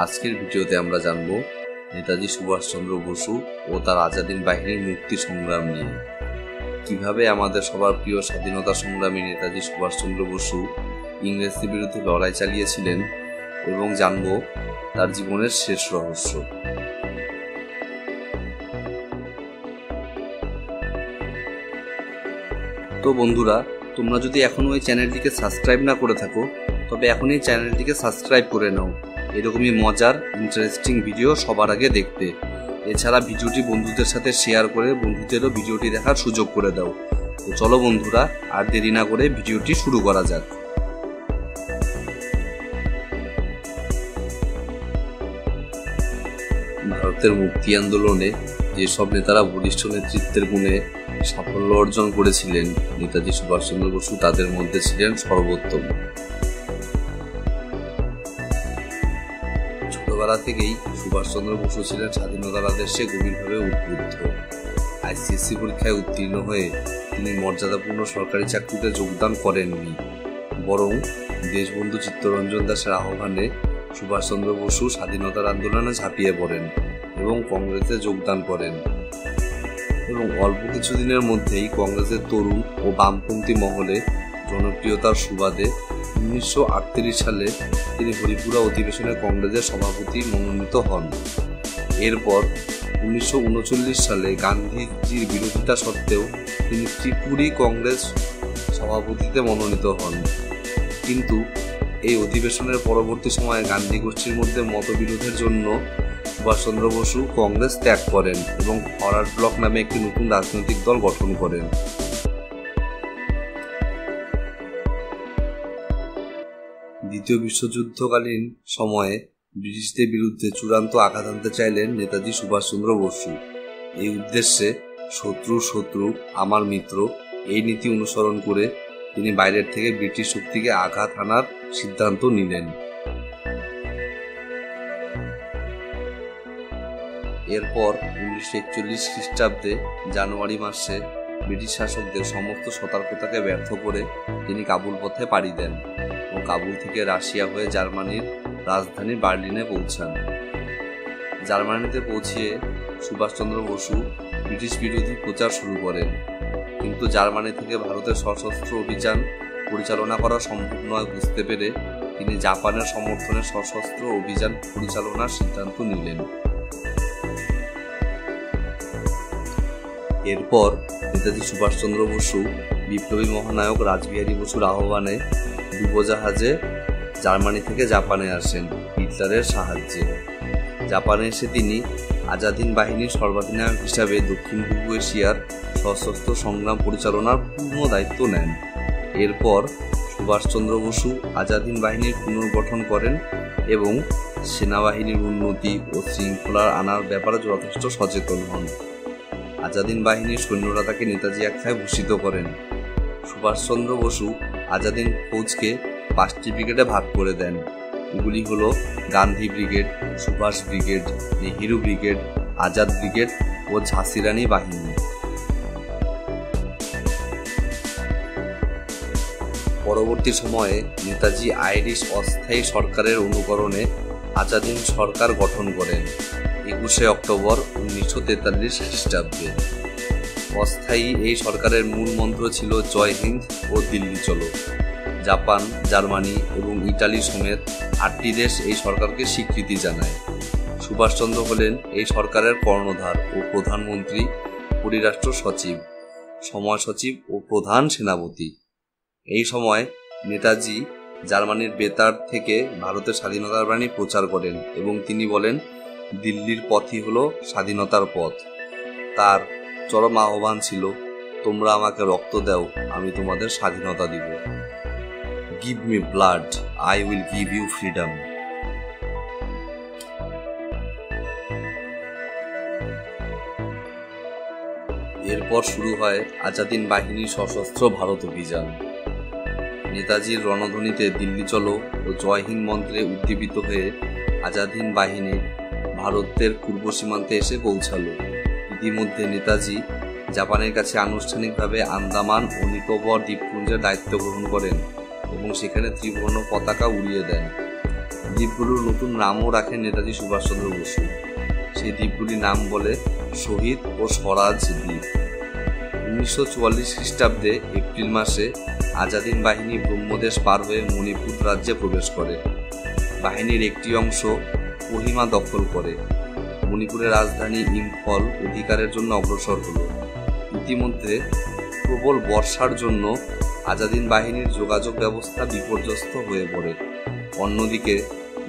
আজকের ভিডিওতে আমরা জানব নেতাজি সুভাষচন্দ্র বসু ও তার আজাদিন বাহিনীর মুক্তি সংগ্রাম নিয়ে। কিভাবে আমাদের সবার প্রিয় স্বাধীনতা সংগ্রামী নেতাজি সুভাষচন্দ্র বসু ইংরেজদের বিরুদ্ধে লড়াই চালিয়েছিলেন এবং জানব তার জীবনের শেষ রহস্য। তো বন্ধুরা, তোমরা যদি এখনো এই চ্যানেলটিকে সাবস্ক্রাইব না করে থাকো তবে এখনই চ্যানেলটিকে সাবস্ক্রাইব করে নাও, এরকমই মজার ইন্টারেস্টিং ভিডিও সবার আগে দেখতে। এছাড়া ভিডিওটি বন্ধুদের সাথে শেয়ার করে বন্ধুদেরও ভিডিওটি দেখার সুযোগ করে দাও। তো চলো বন্ধুরা, আর দেরি না করে ভিডিওটি শুরু করা যাক। ভারতের মুক্তি আন্দোলনে যেসব নেতারা বলিষ্ঠ নেতৃত্বের গুণে সাফল্য অর্জন করেছিলেন, নেতাজি সুভাষচন্দ্র বসু তাদের মধ্যে ছিলেন সর্বোত্তম। ছোটবেলা থেকেই সুভাষচন্দ্র বসু ছিলেন স্বাধীনতার আদর্শে গভীরভাবে উদ্বুদ্ধ। আইসিএসসি পরীক্ষায় উত্তীর্ণ হয়ে তিনি মর্যাদাপূর্ণ সরকারি চাকরিতে যোগদান করেননি, বরং দেশবন্ধু চিত্তরঞ্জন দাসের আহ্বানে সুভাষচন্দ্র বসু স্বাধীনতার আন্দোলনে ঝাঁপিয়ে পড়েন এবং কংগ্রেসে যোগদান করেন। এবং অল্প কিছুদিনের মধ্যেই কংগ্রেসের তরুণ ও বামপন্থী মহলে জনপ্রিয়তার সুবাদে 1938 সালে তিনি হরিপুরা অধিবেশনে কংগ্রেসের সভাপতি মনোনীত হন। এরপর 1939 সালে গান্ধীজির বিরোধিতা সত্ত্বেও তিনি ত্রিপুরী কংগ্রেস সভাপতিতে মনোনীত হন। কিন্তু এই অধিবেশনের পরবর্তী সময়ে গান্ধী গোষ্ঠীর মধ্যে মতবিরোধের জন্য সুভাষচন্দ্র বসু কংগ্রেস ত্যাগ করেন এবং ফরওয়ার্ড ব্লক নামে একটি নতুন রাজনৈতিক দল গঠন করেন। দ্বিতীয় বিশ্বযুদ্ধকালীন সময়ে ব্রিটিশদের বিরুদ্ধে চূড়ান্ত আঘাত আনতে চাইলেন নেতাজি সুভাষচন্দ্র বসু। এই উদ্দেশ্যে শত্রু শত্রু আমার মিত্র এই নীতি অনুসরণ করে তিনি বাইরের থেকে ব্রিটিশ শক্তিকে আঘাত হানার সিদ্ধান্ত নিলেন। এরপর 1941 খ্রিস্টাব্দে জানুয়ারি মাসে ব্রিটিশ শাসকদের সমস্ত সতর্কতাকে ব্যর্থ করে তিনি কাবুল পথে পাড়ি দেন ও কাবুল থেকে রাশিয়া হয়ে জার্মানির রাজধানী বার্লিনে পৌঁছান। জার্মানিতে পৌঁছিয়ে সুভাষচন্দ্র বসু ব্রিটিশ বিরোধী প্রচার শুরু করেন, কিন্তু জার্মানি থেকে ভারতের সশস্ত্র অভিযান পরিচালনা করা সম্ভব নয় বুঝতে পেরে তিনি জাপানের সমর্থনে সশস্ত্র অভিযান পরিচালনার সিদ্ধান্ত নিলেন। এরপর নেতাজি সুভাষচন্দ্র বসু বিপ্লবী মহানায়ক রাসবিহারী বসুর আহ্বানে ডুবোজাহাজে জার্মানি থেকে জাপানে আসেন হিটলারের সাহায্যে। জাপানে এসে তিনি আজাদিন বাহিনীর সর্বাধিনায়ক হিসাবে দক্ষিণ পূর্ব এশিয়ার সশস্ত্র সংগ্রাম পরিচালনার পূর্ণ দায়িত্ব নেন। এরপর সুভাষচন্দ্র বসু আজাদিন বাহিনীর পুনর্গঠন করেন এবং সেনাবাহিনীর উন্নতি ও শৃঙ্খলা আনার ব্যাপারে যথেষ্ট সচেতন হন। আজাদিন বাহিনীর সৈন্যরা তাকে নেতাজি আখ্যায় ভূষিত করেন। সুভাষচন্দ্র বসু আজাদিন ফৌজকে 5টি ব্রিগেডে ভাগ করে দেন। এগুলি হল Gandhi brigade, Subhas brigade, Nehru brigade, Azad brigade ও ঝাঁসি রানী বাহিনী। পরবর্তী সময়ে নেতাজি আইরিশ অস্থায়ী সরকারের অনুকরণে আজাদিন সরকার গঠন করেন 21 অক্টোবর 1943 খ্রিস্টাব্দে। অস্থায়ী এই সরকারের মূল মন্ত্র ছিল জয় হিন্দ ও দিল্লি চলো। জাপান, জার্মানি এবং ইটালি সমেত 8টি দেশ এই সরকারকে স্বীকৃতি জানায়। সুভাষচন্দ্র হলেন এই সরকারের কর্ণধার ও প্রধানমন্ত্রী, পরিরাষ্ট্র সচিব, সময় সচিব ও প্রধান সেনাপতি। এই সময় নেতাজি জার্মানির বেতার থেকে ভারতের স্বাধীনতার বাণী প্রচার করেন এবং তিনি বলেন, দিল্লির পথই হলো স্বাধীনতার পথ। তার চরম আহ্বান ছিল, তোমরা আমাকে রক্ত দাও, আমি তোমাদের স্বাধীনতা দিব। Give me blood, I will give you freedom. এরপর শুরু হয় আজাদিন বাহিনীর সশস্ত্র ভারত অভিযান। নেতাজির রণধ্বনিতে দিল্লি চলো ও জয় হিন্দ মন্ত্রে উদ্দীপিত হয়ে আজাদিন বাহিনী ভারতের পূর্ব সীমান্তে এসে পৌঁছালো। ইতিমধ্যে নেতাজি জাপানের কাছে আনুষ্ঠানিকভাবে আন্দামান ও নিকোবর দ্বীপপুঞ্জের দায়িত্ব গ্রহণ করেন এবং সেখানে ত্রিবর্ণ পতাকা উড়িয়ে দেন। দ্বীপগুলোর নতুন নামও রাখেন নেতাজি সুভাষচন্দ্র বসু। সেই দ্বীপগুলির নাম বলে শহীদ ও স্বরাজ দ্বীপ। 1944 খ্রিস্টাব্দে এপ্রিল মাসে আজাদিন বাহিনী ব্রহ্মদেশ পার হয়ে মণিপুর রাজ্যে প্রবেশ করে। বাহিনীর একটি অংশ কোহিমা দখল করে মণিপুরের রাজধানী ইম্ফল অধিকারের জন্য অগ্রসর হল। ইতিমধ্যে প্রবল বর্ষার জন্য আজাদিন বাহিনীর যোগাযোগ ব্যবস্থা বিপর্যস্ত হয়ে পড়ে। অন্যদিকে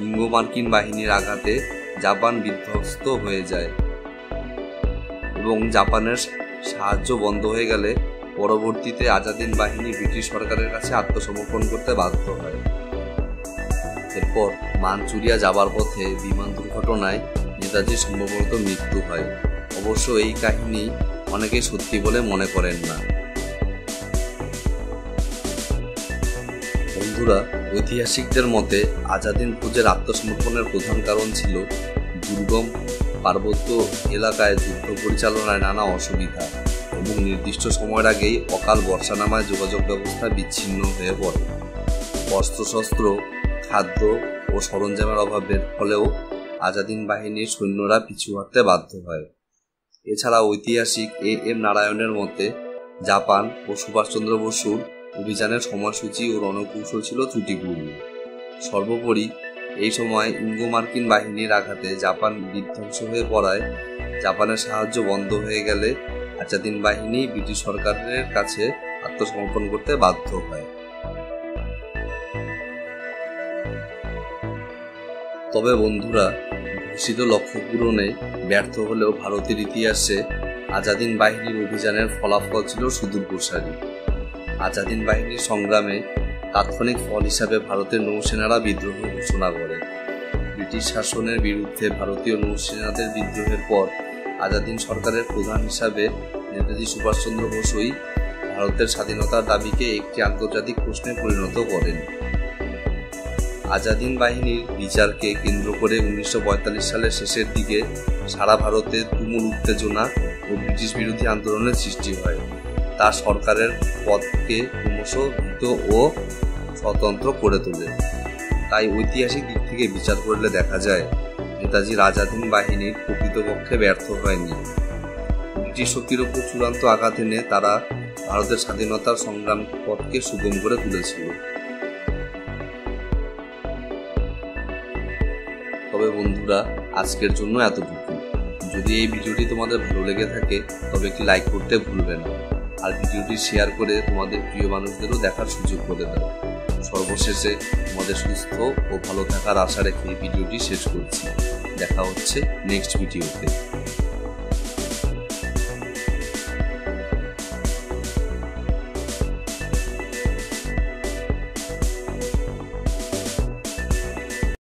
ইঙ্গো মার্কিন বাহিনীর আঘাতে জাপান বিধ্বস্ত হয়ে যায় এবং জাপানের সাহায্য বন্ধ হয়ে গেলে পরবর্তীতে আজাদিন বাহিনী ব্রিটিশ সরকারের কাছে আত্মসমর্পণ করতে বাধ্য হয়। এরপর মানচুরিয়া যাবার পথে বিমান দুর্ঘটনায় নেতাজির সম্ভবত মৃত্যু হয়। অবশ্য এই কাহিনী অনেকেই সত্যি বলে মনে করেন না। বন্ধুরা, ঐতিহাসিকদের মতে আজাদিন ফৌজের আত্মসমর্পণের প্রধান কারণ ছিল দুর্গম পার্বত্য এলাকায় যুদ্ধ পরিচালনায় নানা অসুবিধা এবং নির্দিষ্ট সময়ের আগেই অকাল বর্ষা নামায় যোগাযোগ ব্যবস্থা বিচ্ছিন্ন হয়ে পড়ে। অস্ত্রশস্ত্র, খাদ্য ও সরঞ্জামের অভাবের ফলেও আজাদিন বাহিনীর সৈন্যরা পিছু হটতে বাধ্য হয়। এছাড়া ঐতিহাসিক এম নারায়ণের মতে জাপান ও সুভাষচন্দ্র বসুর অভিযানের সময়সূচি ও রণকৌশল ছিল ত্রুটিপূর্ণ। সর্বোপরি এই সময় ইঙ্গো মার্কিন বাহিনীর আঘাতে জাপান বিধ্বংস হয়ে পড়ায় জাপানের সাহায্য বন্ধ হয়ে গেলে আজাদিন বাহিনী ব্রিটিশ সরকারের কাছে আত্মসমর্পণ করতে বাধ্য হয়। তবে বন্ধুরা, ঘোষিত লক্ষ্য পূরণে ব্যর্থ হলেও ভারতের ইতিহাসে আজাদিন বাহিনীর অভিযানের ফলাফল ছিল সুদূরপ্রসারী। আজাদিন বাহিনীর সংগ্রামে তাৎক্ষণিক ফল হিসাবে ভারতের নৌসেনারা বিদ্রোহ ঘোষণা করে। ব্রিটিশ শাসনের বিরুদ্ধে ভারতীয় নৌসেনাদের বিদ্রোহের পর আজাদিন সরকারের প্রধান হিসাবে নেতাজি সুভাষচন্দ্র বসুই ভারতের স্বাধীনতার দাবিকে একটি আন্তর্জাতিক প্রশ্নে পরিণত করেন। আজাদিন বাহিনীর বিচারকে কেন্দ্র করে 1945 সালের শেষের দিকে সারা ভারতে তুমুল উত্তেজনা ও ব্রিটিশ বিরোধী আন্দোলনের সৃষ্টি হয়। তা সরকারের পদকে ক্রমশ ভীত ও স্বতন্ত্র করে তোলে। তাই ঐতিহাসিক দিক থেকে বিচার করলে দেখা যায় নেতাজির আজাদিন বাহিনীর প্রকৃতপক্ষে ব্যর্থ হয়নি। ব্রিটিশ শক্তির ওপর চূড়ান্ত আঘাত এনে তারা ভারতের স্বাধীনতার সংগ্রাম পথকে সুগম করে তুলেছিল। তবে বন্ধুরা, আজকের জন্য এতটুকু। যদি এই ভিডিওটি তোমাদের ভালো লেগে থাকে তবে একটি লাইক করতে ভুলবে না, আর ভিডিওটি শেয়ার করে তোমাদের প্রিয় মানুষদেরও দেখার সুযোগ করে দাও। সর্বশেষে তোমাদের সুস্থ ও ভালো থাকার আশা রেখে ভিডিওটি শেষ করছি। দেখা হচ্ছে নেক্সট ভিডিওতে।